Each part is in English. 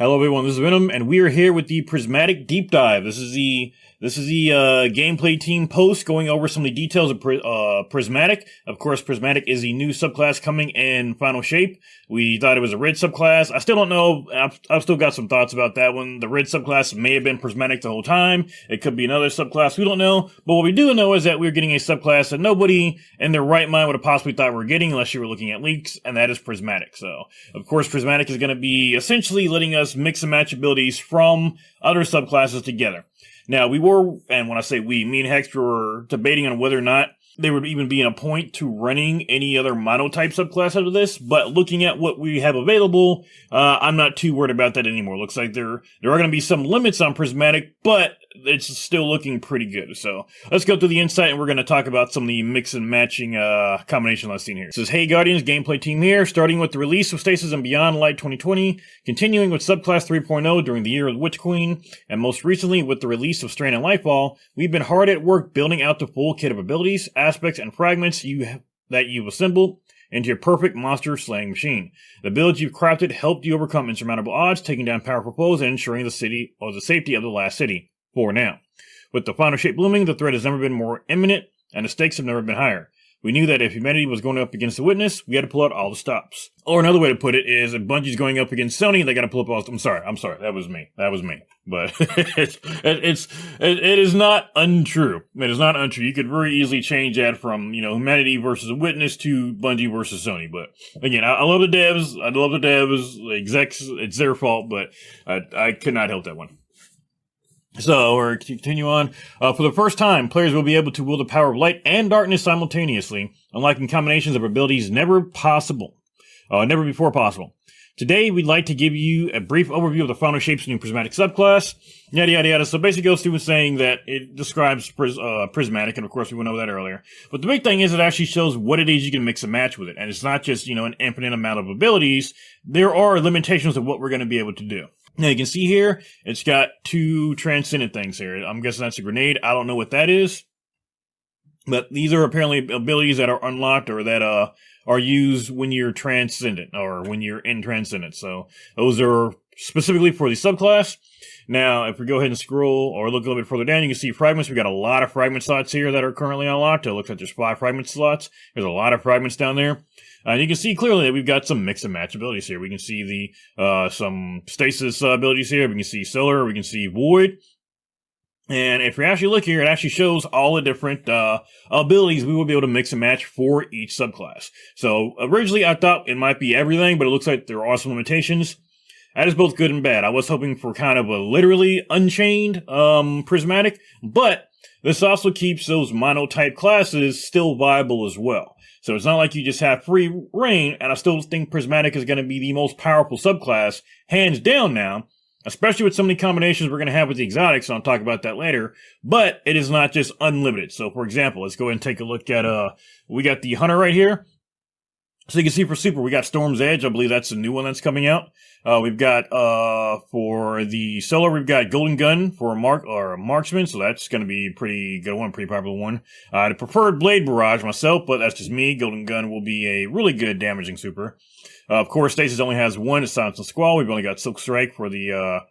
Hello everyone, this is Venom, and we are here with the Prismatic Deep Dive. This is the gameplay team post going over some of the details of Prismatic. Of course, Prismatic is the new subclass coming in Final Shape. We thought it was a red subclass. I still don't know. I've still got some thoughts about that one. The red subclass may have been Prismatic the whole time. It could be another subclass. We don't know. But what we do know is that we're getting a subclass that nobody in their right mind would have possibly thought we were getting unless you were looking at leaks, and that is Prismatic. So, of course, Prismatic is going to be essentially letting us mix and match abilities from other subclasses together. Now, we were, and when I say we, me and Hex were debating on whether or not there would even be a point to running any other monotype subclass out of this, but looking at what we have available, I'm not too worried about that anymore. Looks like there are going to be some limits on Prismatic, but it's still looking pretty good. So let's go through the insight, and we're going to talk about some of the mix and matching combination I've seen here. It says, hey Guardians, gameplay team here, starting with the release of Stasis and Beyond Light 2020, continuing with Subclass 3.0 during the year of the Witch Queen, and most recently with the release of Strain and Lightfall, we've been hard at work building out the full kit of abilities, aspects, and fragments that you've assembled into your perfect monster slaying machine. The builds you've crafted helped you overcome insurmountable odds, taking down powerful foes, and ensuring the safety of the last city. For now. With the Final Shape blooming, the threat has never been more imminent, and the stakes have never been higher. We knew that if humanity was going up against the Witness, we had to pull out all the stops. Or another way to put it is, if Bungie's going up against Sony, they gotta pull up all the... I'm sorry, that was me. But it is not untrue. It is not untrue. You could very easily change that from, humanity versus a Witness to Bungie versus Sony. But again, I love the devs. The execs. It's their fault, but I could not help that one. So, we're continue on. For the first time, players will be able to wield the power of light and darkness simultaneously, unlocking combinations of abilities never before possible. Today, we'd like to give you a brief overview of the Final Shape's new Prismatic subclass. Yada, yada, yada. So basically goes through with saying that it describes Prismatic, and of course we went over that earlier. But the big thing is it actually shows what it is you can mix and match with it. And it's not just, an infinite amount of abilities. There are limitations of what we're going to be able to do. Now you can see here, it's got two transcendent things here. I'm guessing that's a grenade. I don't know what that is. But these are apparently abilities that are unlocked or that are used when you're transcendent or when you're in transcendent. So those are specifically for the subclass. Now, if we go ahead and scroll or look a little bit further down, you can see fragments. We've got a lot of fragment slots here that are currently unlocked. It looks like there's 5 fragment slots. There's a lot of fragments down there. You can see clearly that we've got some mix and match abilities here. We can see some stasis abilities here. We can see solar. We can see void. And if we actually look here, it actually shows all the different abilities we will be able to mix and match for each subclass. So originally I thought it might be everything, but it looks like there are some limitations. That is both good and bad. I was hoping for kind of a literally unchained Prismatic, but this also keeps those monotype classes still viable as well. So it's not like you just have free reign, and I still think Prismatic is going to be the most powerful subclass, hands down now, especially with so many combinations we're going to have with the exotics, and I'll talk about that later, but it is not just unlimited. So for example, let's go ahead and take a look at, we got the Hunter right here. So you can see for Super, we got Storm's Edge. I believe that's the new one that's coming out. We've got, for the Solar, we've got Golden Gun for a Marksman, so that's going to be a pretty good one, pretty popular one. The preferred Blade Barrage myself, but that's just me. Golden Gun will be a really good damaging Super. Of course, Stasis only has one, it's Silence and Squall. We've only got Silk Strike for the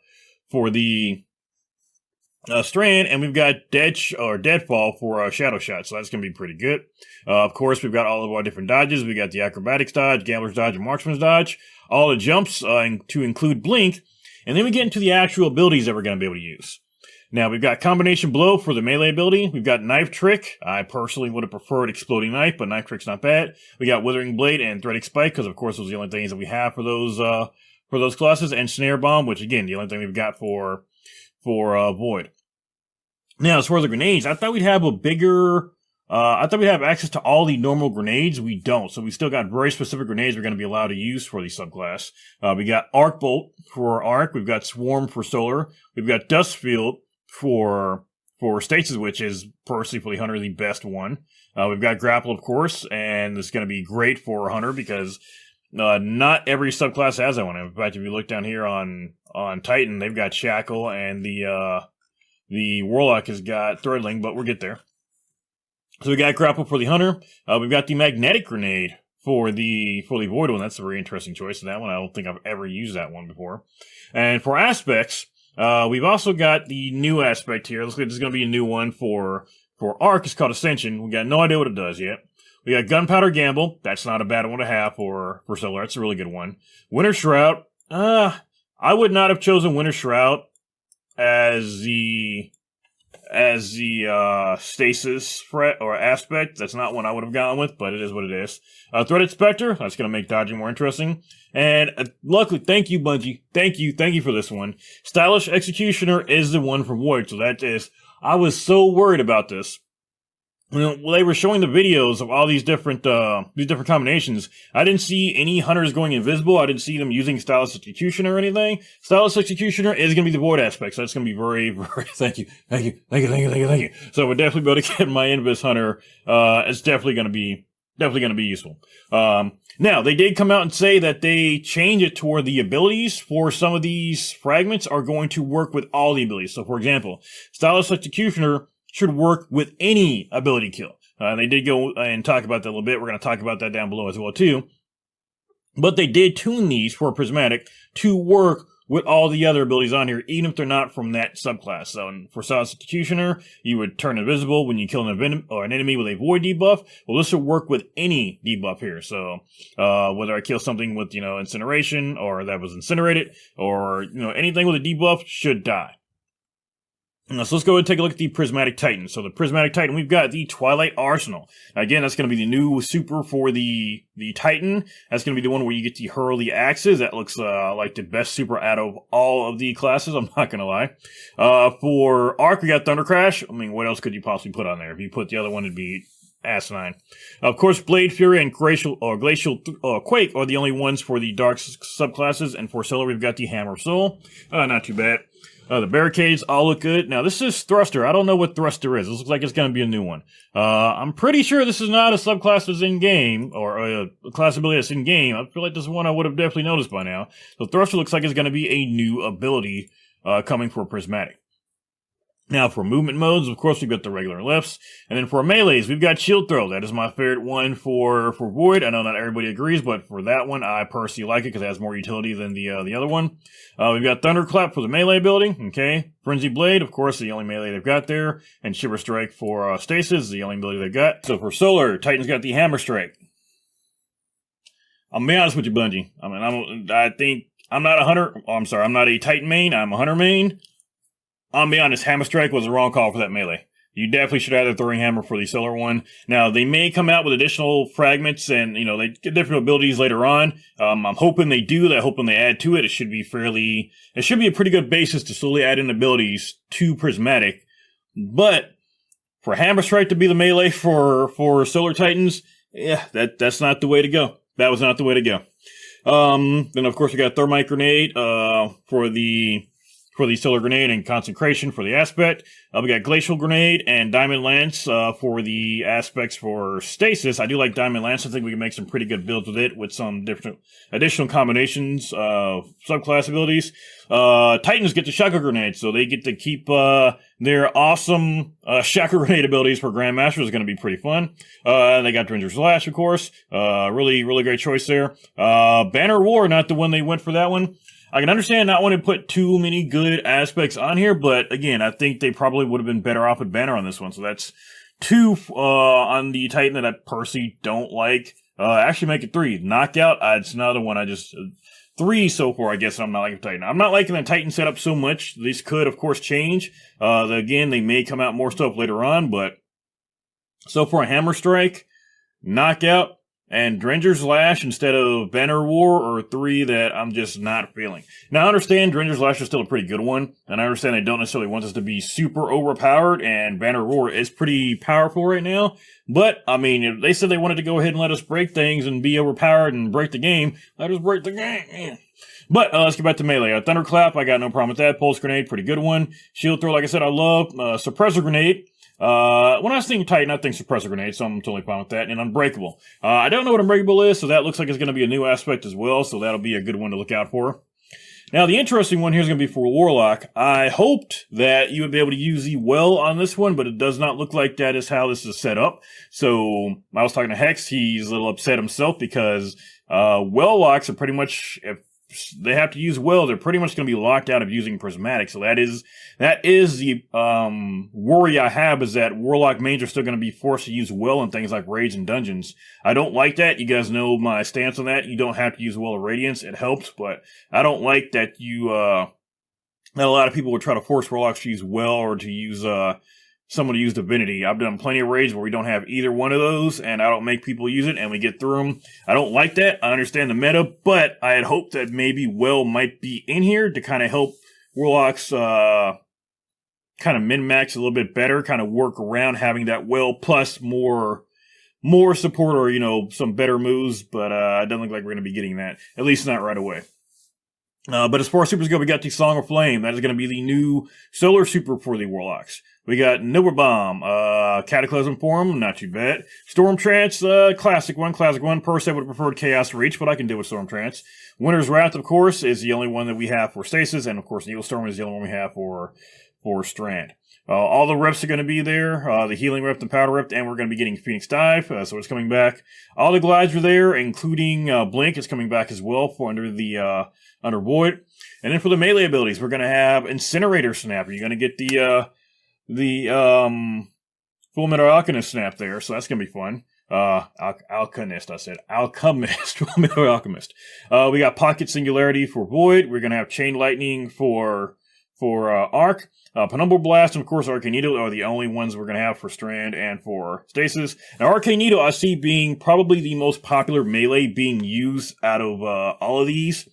Strand, and we've got Deadfall for Shadow Shot, so that's going to be pretty good. Of course, we've got all of our different dodges. We got the Acrobatics dodge, Gambler's dodge, and Marksman's dodge. All the jumps to include Blink, and then we get into the actual abilities that we're going to be able to use. Now, we've got Combination Blow for the melee ability. We've got Knife Trick. I personally would have preferred Exploding Knife, but Knife Trick's not bad. We got Withering Blade and Threading Spike, because of course those are the only things that we have for those classes, and Snare Bomb, which again, the only thing we've got for Void. Now, as far as the grenades, I thought we'd have access to all the normal grenades. We don't. So we still got very specific grenades we're going to be allowed to use for the subclass. We got Arc Bolt for Arc. We've got Swarm for Solar. We've got Dust Field for Stasis, which is personally for the Hunter the best one. We've got Grapple, of course, and it's going to be great for Hunter because not every subclass has that one. In fact, if you look down here on Titan, they've got Shackle, and the Warlock has got Threadling, but we'll get there. So we got Grapple for the Hunter. We've got the Magnetic Grenade for the Void one. That's a very interesting choice. That one, I don't think I've ever used that one before. And for aspects, we've also got the new aspect here. Looks like there's going to be a new one for Arc. It's called Ascension. We got no idea what it does yet. We got Gunpowder Gamble. That's not a bad one to have for Solar. That's a really good one. Winter Shroud. I would not have chosen Winter Shroud as the stasis threat or aspect. That's not one I would have gone with, but it is what it is. Threaded Spectre. That's going to make dodging more interesting. And luckily, thank you, Bungie. Thank you for this one. Stylish Executioner is the one for Void. So that is, I was so worried about this. You know, they were showing the videos of all these different combinations. I didn't see any hunters going invisible. I didn't see them using Stylish Executioner or anything. Stylish Executioner is going to be the Void aspect, so that's going to be very, very, thank you. So we're definitely be able to get my Invis Hunter. It's definitely going to be useful. Now, they did come out and say that they change it to where the abilities for some of these fragments are going to work with all the abilities. So, for example, Stylish Executioner should work with any ability kill. They did go and talk about that a little bit. We're going to talk about that down below as well, too. But they did tune these for Prismatic to work with all the other abilities on here, even if they're not from that subclass. So for Stylish Executioner, you would turn invisible when you kill an enemy with a Void debuff. Well, this would work with any debuff here. So whether I kill something with, Incineration, or that was incinerated, or, anything with a debuff should die. So let's go ahead and take a look at the Prismatic Titan. So the Prismatic Titan, we've got the Twilight Arsenal. Now, again, that's going to be the new super for the Titan. That's going to be the one where you get to hurl the axes. That looks like the best super out of all of the classes, I'm not going to lie. For Arc, we got Thunder Crash. I mean, what else could you possibly put on there? If you put the other one, it'd be asinine. Of course, Blade Fury and Glacial Quake are the only ones for the Dark subclasses. And for Solar, we've got the Hammer of Soul. Not too bad. The barricades all look good. Now, this is Thruster. I don't know what Thruster is. This looks like it's going to be a new one. I'm pretty sure this is not a subclass that's in-game, or a class ability that's in-game. I feel like this is one I would have definitely noticed by now. So Thruster looks like it's going to be a new ability coming for Prismatic. Now, for movement modes, of course, we've got the regular lifts. And then for melees, we've got Shield Throw. That is my favorite one for Void. I know not everybody agrees, but for that one, I personally like it because it has more utility than the other one. We've got Thunderclap for the melee ability. Okay. Frenzy Blade, of course, the only melee they've got there. And Shiver Strike for Stasis, the only ability they've got. So for Solar, Titan's got the Hammer Strike. I'll be honest with you, Bungie. I mean, I think I'm not a hunter. Oh, I'm sorry, I'm not a Titan main. I'm a hunter main. I'll be honest, Hammer Strike was the wrong call for that melee. You definitely should have the Throwing Hammer for the Solar one. Now, they may come out with additional fragments and, they get different abilities later on. I'm hoping they do. I'm hoping they add to it. It should be a pretty good basis to slowly add in abilities to Prismatic. But for Hammer Strike to be the melee for Solar Titans, yeah, that's not the way to go. That was not the way to go. Then, of course, we got Thermite Grenade for the Solar Grenade and Consecration for the aspect. We got Glacial Grenade and Diamond Lance for the aspects for Stasis. I do like Diamond Lance. I think we can make some pretty good builds with it with some different additional combinations of subclass abilities. Titans get the Shackle Grenade, so they get to keep their awesome Shackle Grenade abilities for Grandmaster. Is going to be pretty fun. They got Drenger's Lash, of course. Really, really great choice there. Banner War, not the one they went for that one. I can understand not wanting to put too many good aspects on here, but again, I think they probably would have been better off with Banner on this one. So that's 2 on the Titan that I personally don't like. Actually make it 3. Knockout, it's another one I just... 3 so far, I guess I'm not liking Titan. I'm not liking the Titan setup so much. This could, of course, change. Again, they may come out more stuff later on, but so far, Hammer Strike, Knockout, and Drenger's Lash instead of Banner War are 3 that I'm just not feeling. Now, I understand Drenger's Lash is still a pretty good one, and I understand they don't necessarily want this to be super overpowered, and Banner War is pretty powerful right now. But, I mean, if they said they wanted to go ahead and let us break things and be overpowered and break the game, let us break the game. Yeah. But let's get back to melee. Thunderclap, I got no problem with that. Pulse Grenade, pretty good one. Shield Throw, like I said, I love. Suppressor Grenade. When I was thinking Titan, I think Suppressor Grenade, so I'm totally fine with that. And Unbreakable. I don't know what Unbreakable is, so that looks like it's going to be a new aspect as well, so that'll be a good one to look out for. Now, the interesting one here is going to be for Warlock. I hoped that you would be able to use the well on this one, but it does not look like that is how this is set up. So, I was talking to Hex. He's a little upset himself because well locks are pretty much, if they have to use well, they're pretty much going to be locked out of using Prismatic. So that is the worry I have, is that Warlock mains are still going to be forced to use well in things like raids and dungeons. I don't like that. You guys know my stance on that. You don't have to use Well of Radiance. It helps, but I don't like that that a lot of people would try to force Warlocks to use well or to use someone to use Divinity. I've done plenty of raids where we don't have either one of those, and I don't make people use it, and we get through them. I don't like that. I understand the meta, but I had hoped that maybe well might be in here to kind of help Warlocks kind of min-max a little bit better, kind of work around having that well plus more support or, you know, some better moves, but it doesn't look like we're going to be getting that, at least not right away. But as far as supers go, we got the Song of Flame. That is going to be the new solar super for the Warlocks. We got Nova Bomb, Cataclysm Form, not too bad. Storm Trance, classic one. Personally, I would have preferred Chaos Reach, but I can deal with Storm Trance. Winter's Wrath, of course, is the only one that we have for Stasis, and of course, Needle Storm is the only one we have for Strand. All the reps are going to be there, the Healing Rep, the Powder Rep, and we're going to be getting Phoenix Dive, so it's coming back. All the glides are there, including Blink is coming back as well for under Void. And then for the melee abilities, we're going to have Incinerator Snap. You're going to get the Full Metal Alchemist Snap there, so that's going to be fun. Alchemist. Full Metal Alchemist. We got Pocket Singularity for Void. We're going to have Chain Lightning for Arc. Penumbral Blast and, of course, Arcane Needle are the only ones we're going to have for Strand and for Stasis. Now, Arcane Needle I see being probably the most popular melee being used out of all of these.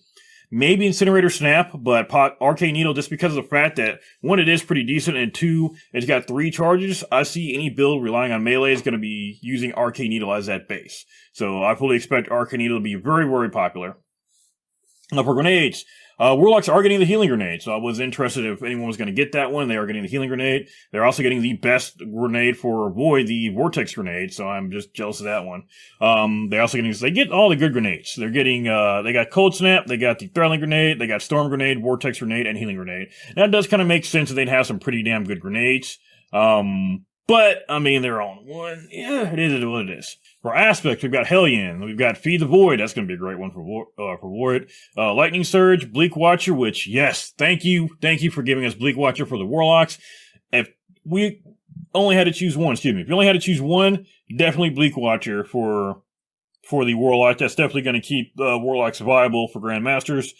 Maybe Incinerator Snap, but Arcane Needle, just because of the fact that, one, it is pretty decent, and two, it's got 3 charges. I see any build relying on melee is going to be using Arcane Needle as that base. So I fully expect Arcane Needle to be very, very popular. Now, for grenades, Warlocks are getting the Healing Grenade, so I was interested if anyone was going to get that one. They are getting the Healing Grenade. They're also getting the best grenade for Void, the Vortex Grenade, so I'm just jealous of that one. They get all the good grenades. They're getting, they got Cold Snap, they got the Threatening Grenade, they got Storm Grenade, Vortex Grenade, and Healing Grenade. Now, it does kind of make sense that they'd have some pretty damn good grenades. But, I mean, they're all in one. Yeah, it is what it is. For aspects, we've got Hellion. We've got Feed the Void. That's going to be a great one for Void. Lightning Surge, Bleak Watcher, which, yes, thank you. Thank you for giving us Bleak Watcher for the Warlocks. If we only had to choose one, if you only had to choose one, definitely Bleak Watcher for the Warlock. That's definitely going to keep Warlocks viable for Grandmasters.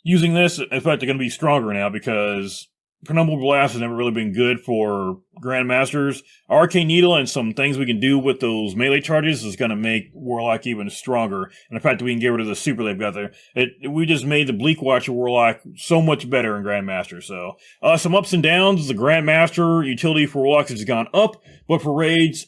Using this, in fact, they're going to be stronger now because Penumbral Blast has never really been good for Grandmasters. Arcane Needle and some things we can do with those melee charges is going to make Warlock even stronger. And the fact that we can get rid of the super they've got there, we just made the Bleak Watcher Warlock so much better in Grandmaster. So, some ups and downs. The Grandmaster utility for Warlocks has gone up, but for raids,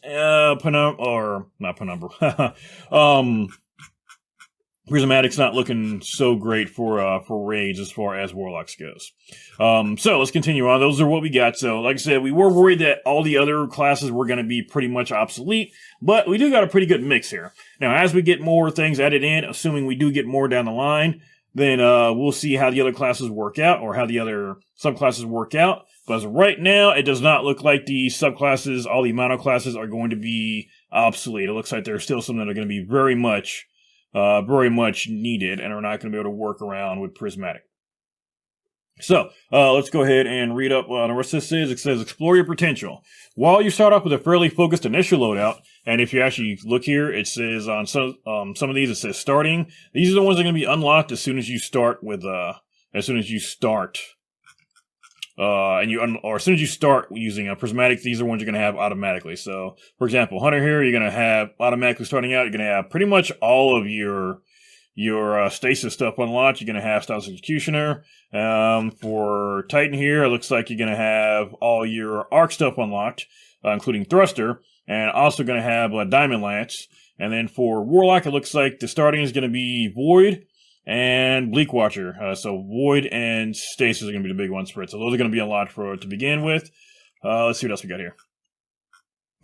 Prismatic's not looking so great for raids as far as Warlocks goes. So let's continue on. Those are what we got. So, like I said, we were worried that all the other classes were going to be pretty much obsolete, but we do got a pretty good mix here. Now, as we get more things added in, assuming we do get more down the line, then we'll see how the other classes work out, or how the other subclasses work out. But as of right now, it does not look like the subclasses, all the mono classes, are going to be obsolete. It looks like there's still some that are going to be very much needed and are not going to be able to work around with Prismatic. So, let's go ahead and read up the rest of this. It says, explore your potential. While you start off with a fairly focused initial loadout, and if you actually look here, it says on some of these, it says starting. These are the ones that are going to be unlocked as soon as you start as soon as you start using a Prismatic. These are ones you're going to have automatically. So, for example, Hunter here, you're going to have automatically starting out, you're going to have pretty much all of your stasis stuff unlocked. You're going to have Styles Executioner. For Titan here, it looks like you're going to have all your arc stuff unlocked, including Thruster, and also going to have Diamond Lance. And then for Warlock, it looks like the starting is going to be Void and Bleak Watcher. So Void and Stasis are going to be the big ones for it. So those are going to be unlocked to begin with. Let's see what else we got here.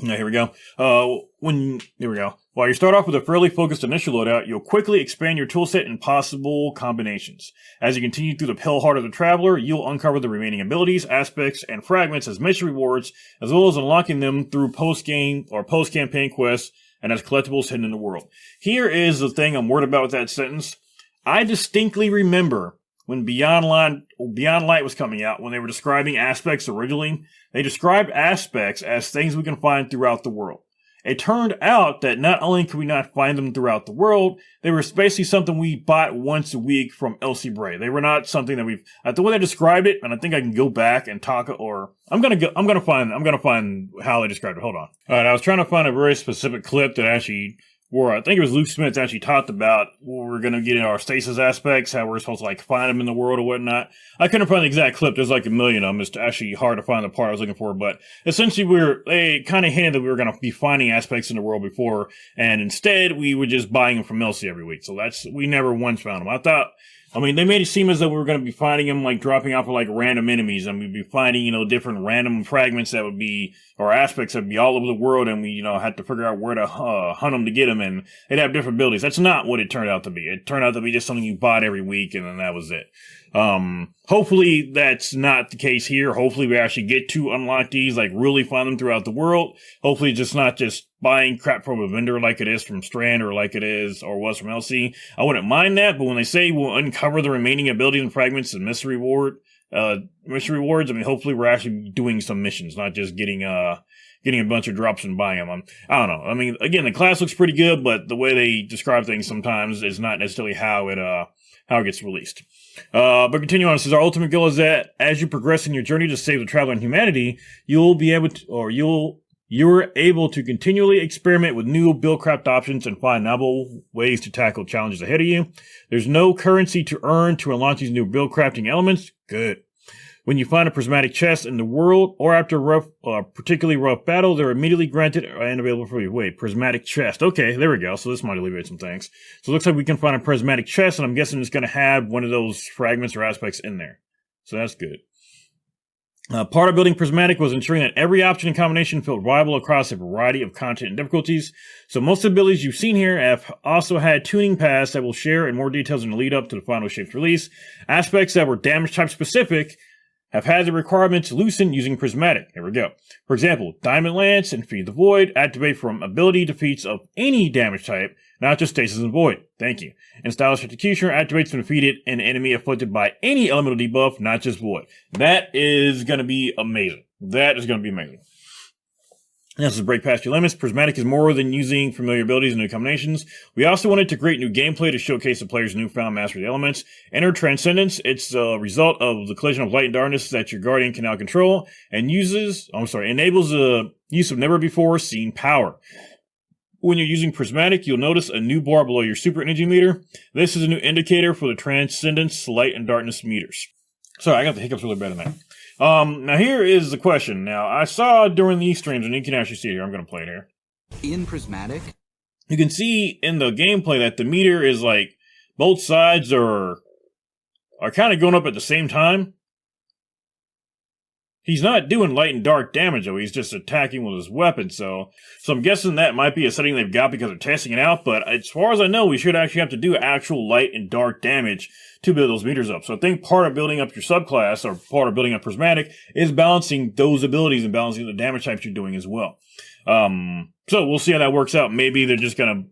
Now, here we go. Here we go. While you start off with a fairly focused initial loadout, you'll quickly expand your toolset in possible combinations. As you continue through the pale heart of the Traveler, you'll uncover the remaining abilities, aspects, and fragments as mission rewards, as well as unlocking them through post-game or post-campaign quests and as collectibles hidden in the world. Here is the thing I'm worried about with that sentence. I distinctly remember when Beyond Light was coming out, when they were describing aspects originally, they described aspects as things we can find throughout the world. It turned out that not only could we not find them throughout the world, they were basically something we bought once a week from Elsie Bray. They were not something that the way they described it, and I think I can go back and talk, or I'm gonna find how they described it. Hold on. Alright, I was trying to find a very specific clip that actually, where I think it was Luke Smith actually talked about what we're going to get in our stasis aspects, how we're supposed to like find them in the world or whatnot. I couldn't find the exact clip. There's like a million of them. It's actually hard to find the part I was looking for, but essentially they kind of hinted that we were going to be finding aspects in the world before, and instead we were just buying them from Elsie every week. So we never once found them. They made it seem as though we were going to be finding them, like, dropping off of, like, random enemies, and we'd be finding, different random fragments that would be, or aspects that would be all over the world, and we, had to figure out where to hunt them to get them, and they'd have different abilities. That's not what it turned out to be. It turned out to be just something you bought every week, and then that was it. Hopefully that's not the case here. Hopefully we actually get to unlock these, like, really find them throughout the world. Hopefully it's just not just buying crap from a vendor like it is from Strand or like it is or was from LC. I wouldn't mind that, but when they say we'll uncover the remaining abilities and fragments and mystery rewards, hopefully we're actually doing some missions, not just getting a bunch of drops and buying them. I don't know. Again, the class looks pretty good, but the way they describe things sometimes is not necessarily how it gets released. But continue on. It says, our ultimate goal is that as you progress in your journey to save the Traveler and humanity, you're able to continually experiment with new buildcraft options and find novel ways to tackle challenges ahead of you. There's no currency to earn to unlock these new buildcrafting elements. Good. When you find a prismatic chest in the world, or after a particularly rough battle, they're immediately granted and available for you. Wait, prismatic chest. Okay, there we go. So this might alleviate some things. So it looks like we can find a prismatic chest, and I'm guessing it's going to have one of those fragments or aspects in there. So that's good. Part of building Prismatic was ensuring that every option and combination felt viable across a variety of content and difficulties. So most abilities you've seen here have also had tuning paths that we'll share in more details in the lead up to the final Shapes release. Aspects that were damage type specific have had the requirements loosened using Prismatic. Here we go. For example, Diamond Lance and Feed the Void activate from ability defeats of any damage type, not just Stasis and Void. Thank you. And Stylish Executioner activates when defeated an enemy afflicted by any elemental debuff, not just Void. That is going to be amazing. That is going to be amazing. This is break past your limits. Prismatic is more than using familiar abilities and new combinations. We also wanted to create new gameplay to showcase the player's newfound mastery of the elements. Enter Transcendence. It's the result of the collision of light and darkness that your Guardian can now control and enables the use of never before seen power. When you're using Prismatic, you'll notice a new bar below your super energy meter. This is a new indicator for the Transcendence light and darkness meters. Sorry, I got the hiccups really bad tonight. Now here is the question. Now, I saw during these streams, and you can actually see it here, I'm going to play it here. In Prismatic, you can see in the gameplay that the meter is like, both sides are kind of going up at the same time. He's not doing light and dark damage, though. He's just attacking with his weapon, so I'm guessing that might be a setting they've got because they're testing it out, but as far as I know, we should actually have to do actual light and dark damage to build those meters up. So I think part of building up your subclass, or part of building up Prismatic, is balancing those abilities and balancing the damage types you're doing as well. So we'll see how that works out. Maybe they're just gonna,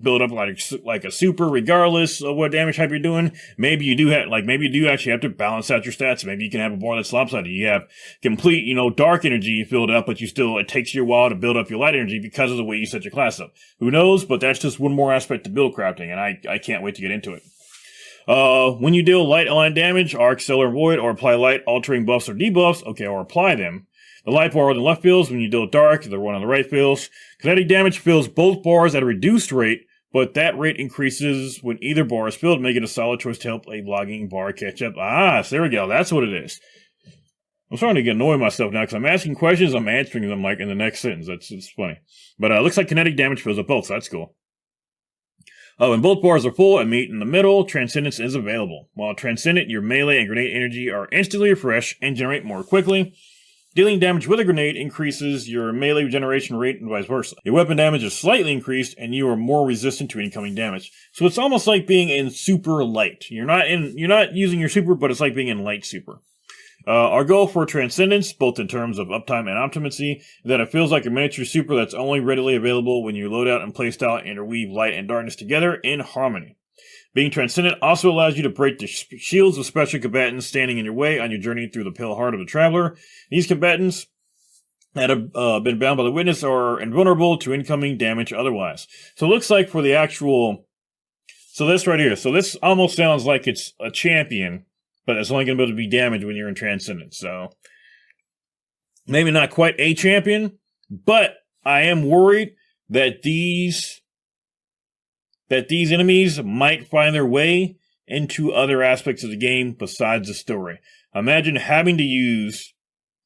build up like a super regardless of what damage type you're doing. Maybe you do actually have to balance out your stats. Maybe you can have a bar that's lopsided. You have complete, dark energy filled up, but it takes you a while to build up your light energy because of the way you set your class up. Who knows? But that's just one more aspect to build crafting, and I can't wait to get into it. When you deal light aligned damage, arc, stellar, void, or apply light altering buffs or debuffs, or apply them. The light bar on the left fills. When you deal dark, the one on the right fills. Kinetic damage fills both bars at a reduced rate, but that rate increases when either bar is filled, making a solid choice to help a logging bar catch up. So there we go. That's what it is. I'm starting to get annoyed myself now because I'm asking questions, I'm answering them like in the next sentence. It's funny. But it looks like kinetic damage fills up both, so that's cool. When both bars are full and meet in the middle, Transcendence is available. While Transcendent, your melee and grenade energy are instantly refreshed and generate more quickly. Dealing damage with a grenade increases your melee regeneration rate and vice versa. Your weapon damage is slightly increased, and you are more resistant to incoming damage. So it's almost like being in super light. You're not using your super, but it's like being in light super. Our goal for Transcendence, both in terms of uptime and optimacy, is that it feels like a miniature super that's only readily available when your loadout and playstyle interweave light and darkness together in harmony. Being Transcendent also allows you to break the shields of special combatants standing in your way on your journey through the pale heart of the Traveler. These combatants that have been bound by the Witness are invulnerable to incoming damage otherwise. So it looks like for the actual... So this right here. So this almost sounds like it's a champion, but it's only going to be able to be damaged when you're in Transcendence. So maybe not quite a champion, but I am worried that these enemies might find their way into other aspects of the game besides the story. Imagine having to use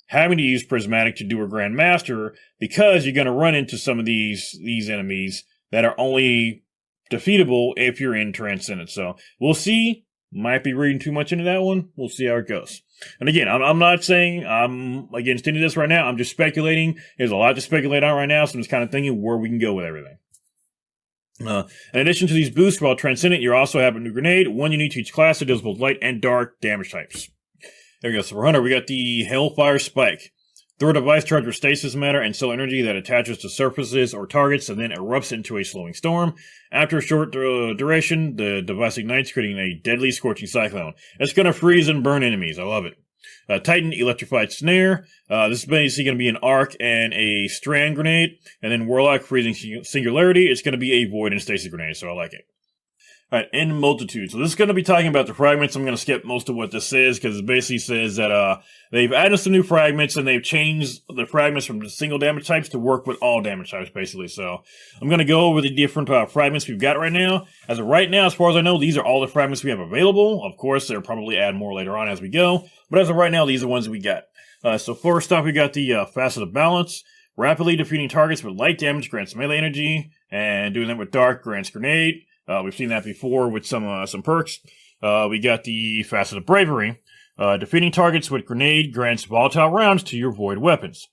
Prismatic to do a Grand Master, because you're going to run into some of these enemies that are only defeatable if you're in Transcendence. So we'll see. Might be reading too much into that one. We'll see how it goes. And again, I'm not saying I'm against any of this right now. I'm just speculating. There's a lot to speculate on right now, so I'm just kind of thinking where we can go with everything. In addition to these boosts, while Transcendent, you also have a new grenade, one unique to each class that deals both light and dark damage types. There we go. So for Hunter, we got the Hellfire Spike. Throw a device charged with stasis matter and soul energy that attaches to surfaces or targets and then erupts into a slowing storm. After a short duration, the device ignites, creating a deadly scorching cyclone. It's going to freeze and burn enemies. I love it. Titan Electrified Snare. This is basically going to be an arc and a strand grenade. And then Warlock Freezing Singularity. It's going to be a void and stasis grenade, so I like it. Alright, in Multitude. So this is going to be talking about the fragments. I'm going to skip most of what this says, because it basically says that they've added some new fragments, and they've changed the fragments from the single damage types to work with all damage types, basically. So I'm going to go over the different fragments we've got right now. As of right now, as far as I know, these are all the fragments we have available. Of course, they'll probably add more later on as we go, but as of right now, these are the ones we got. So first off, we got the Facet of Balance. Rapidly defeating targets with light damage grants melee energy, and doing that with dark grants grenade. We've seen that before with some perks. We got the Facet of Bravery. Defeating targets with grenade grants volatile rounds to your void weapons.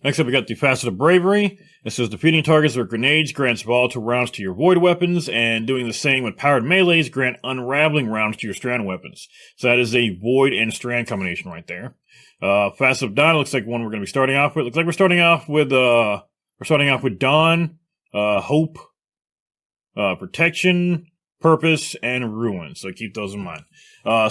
Next up, we got the Facet of Bravery. It says defeating targets with grenades grants volatile rounds to your void weapons, and doing the same with powered melees grant unraveling rounds to your strand weapons. So that is a void and strand combination right there. Facet of Dawn looks like one we're going to be starting off with. Looks like we're starting off with Dawn, Hope, Protection, Purpose, and Ruin. So keep those in mind.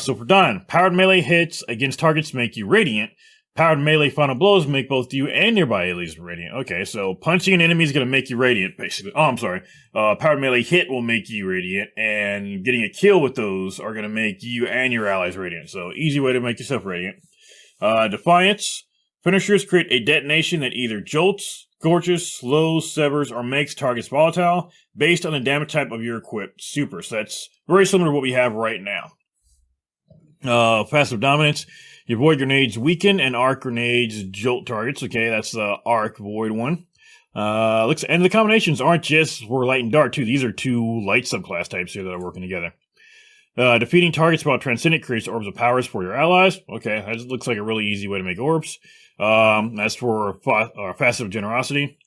So for Dawn, powered melee hits against targets make you radiant. Powered melee final blows make both you and nearby allies radiant. Okay, so punching an enemy is going to make you radiant, basically. Oh, I'm sorry. Powered melee hit will make you radiant, and getting a kill with those are going to make you and your allies radiant. So easy way to make yourself radiant. Defiance. Finishers create a detonation that either jolts, scorches, slows, severs, or makes targets volatile based on the damage type of your equipped super. So that's very similar to what we have right now. Passive Dominance. Your void grenades weaken and arc grenades jolt targets. Okay, that's the arc void one. And the combinations aren't just for light and dark too. These are two light subclass types here that are working together. Defeating targets while Transcendent creates orbs of powers for your allies. Okay, that looks like a really easy way to make orbs. That's for Facet of Generosity.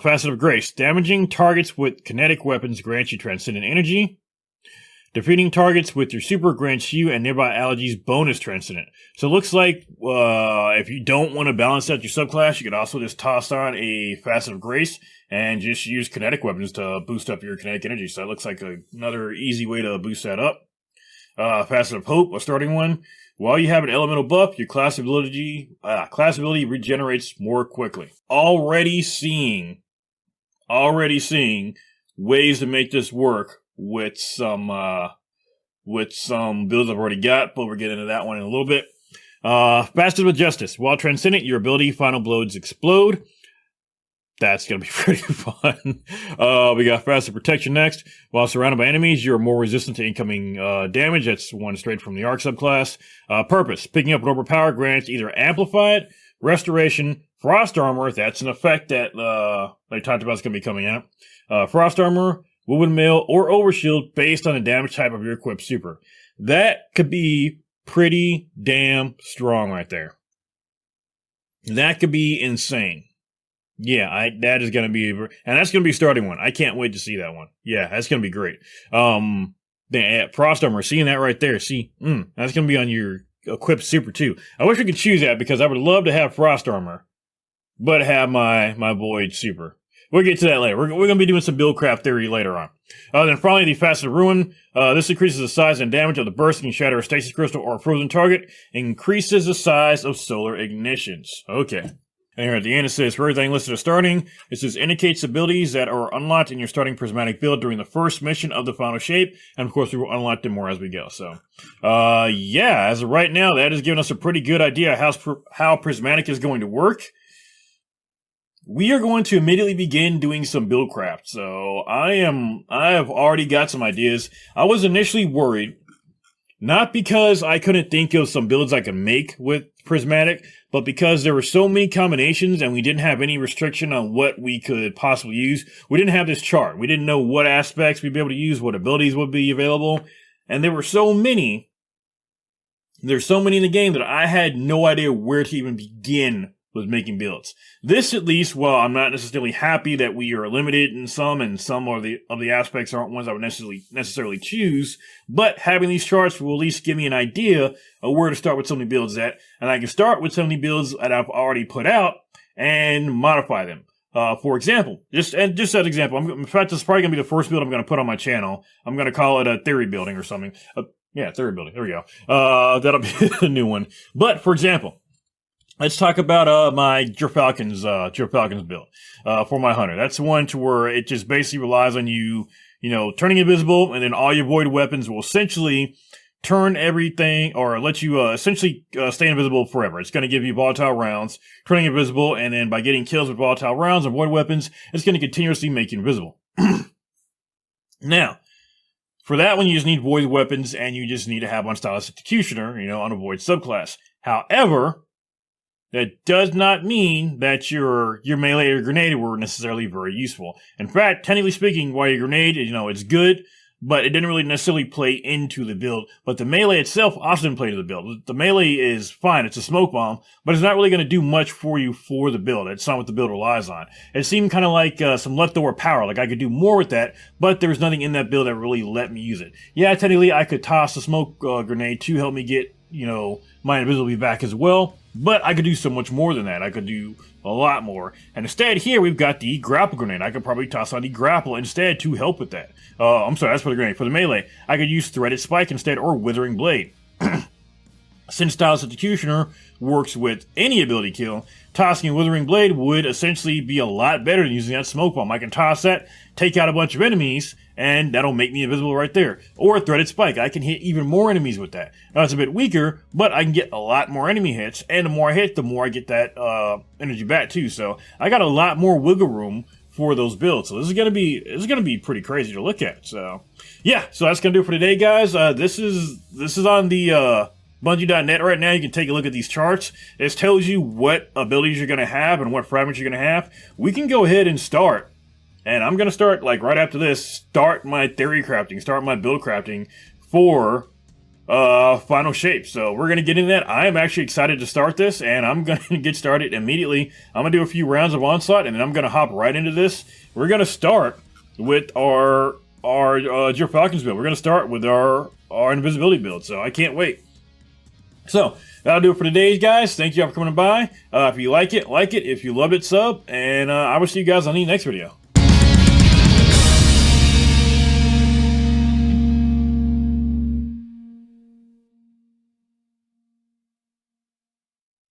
Facet of Grace. Damaging targets with kinetic weapons grants you Transcendent energy. Defeating targets with your super grants you and nearby allies bonus Transcendent. So it looks like if you don't want to balance out your subclass, you could also just toss on a Facet of Grace and just use kinetic weapons to boost up your kinetic energy. So that looks like another easy way to boost that up. Facet of Hope, a starting one. While you have an elemental buff, your class ability regenerates more quickly. Already seeing ways to make this work with some builds I've already got, but we'll get into that one in a little bit. Facet of Justice. While Transcendent, your ability final blows explode. That's going to be pretty fun. We got Facet Protection next. While surrounded by enemies, you're more resistant to incoming damage. That's one straight from the Arc subclass. Purpose. Picking up an overpower grants either Amplified, Restoration, Frost Armor. That's an effect that I talked about is going to be coming out. Frost Armor, Woven Mail, or Overshield based on the damage type of your equipped super. That could be pretty damn strong right there. That could be insane. Yeah, that is going to be, and that's going to be starting one. I can't wait to see that one. Yeah, that's going to be great. The Frost Armor, seeing that right there. See, that's going to be on your equipped super too. I wish we could choose that because I would love to have Frost Armor, but have my Void super. We'll get to that later. We're going to be doing some build craft theory later on. Then finally, the Faceted Ruin. This increases the size and damage of the bursting shatter of stasis crystal or frozen target. Increases the size of solar ignitions. Okay. And here at the end it says, for everything listed as starting, it says indicates abilities that are unlocked in your starting prismatic build during the first mission of the final shape, and of course we will unlock them more as we go. So, yeah, as of right now, that has given us a pretty good idea how prismatic is going to work. We are going to immediately begin doing some build craft. So I have already got some ideas. I was initially worried, not because I couldn't think of some builds I could make with prismatic, but because there were so many combinations and we didn't have any restriction on what we could possibly use. We didn't have this chart. We didn't know what aspects we'd be able to use, what abilities would be available. And there were so many. There's so many in the game that I had no idea where to even begin with making builds. This, at least, while I'm not necessarily happy that we are limited in some, and some of the aspects aren't ones I would necessarily choose, but having these charts will at least give me an idea of where to start with some of the builds at, and I can start with some of the builds that I've already put out and modify them. For example, just as an example, in fact, this is probably going to be the first build I'm going to put on my channel. I'm going to call it a theory building or something. Yeah, theory building. There we go. That'll be a new one. But, for example, let's talk about my Gerfalcon's build for my hunter. That's one to where it just basically relies on you turning invisible, and then all your void weapons will essentially turn everything, or let you essentially stay invisible forever. It's going to give you volatile rounds, turning invisible, and then by getting kills with volatile rounds and void weapons, it's going to continuously make you invisible. Now, for that one, you just need void weapons, and you just need to have one Stylus Executioner, on a void subclass. However, that does not mean that your melee or grenade were necessarily very useful. In fact, technically speaking, while your grenade, it's good, but it didn't really necessarily play into the build. But the melee itself also didn't play into the build. The melee is fine, it's a smoke bomb, but it's not really going to do much for you for the build. It's not what the build relies on. It seemed kind of like some leftover power, like I could do more with that, but there was nothing in that build that really let me use it. Yeah, technically I could toss a smoke grenade to help me get, my invisibility back as well, but I could do so much more than that. I could do a lot more. And instead, here we've got the grapple grenade. I could probably toss on the grapple instead to help with that. I'm sorry, that's for the grenade. For the melee, I could use Threaded Spike instead, or Withering Blade. Since Stylus Executioner works with any ability kill, tossing a Withering Blade would essentially be a lot better than using that smoke bomb. I can toss that, take out a bunch of enemies, and that'll make me invisible right there. Or Threaded Spike, I can hit even more enemies with that. Now it's a bit weaker, but I can get a lot more enemy hits, and the more I hit, the more I get that energy back too. So I got a lot more wiggle room for those builds. So this is gonna be pretty crazy to look at. So yeah, so that's gonna do it for today, guys. This is on the Bungie.net right now. You can take a look at these charts. This tells you what abilities you're going to have and what fragments you're going to have. We can go ahead and start. And I'm going to start, right after this, start my theory crafting, start my build crafting for final shape. So we're going to get into that. I am actually excited to start this, and I'm going to get started immediately. I'm going to do a few rounds of Onslaught, and then I'm going to hop right into this. We're going to start with our Gerfalcon's build. We're going to start with our invisibility build, so I can't wait. So, that'll do it for today, guys. Thank you all for coming by. If you like it, like it. If you loved it, sub. And I will see you guys on the next video.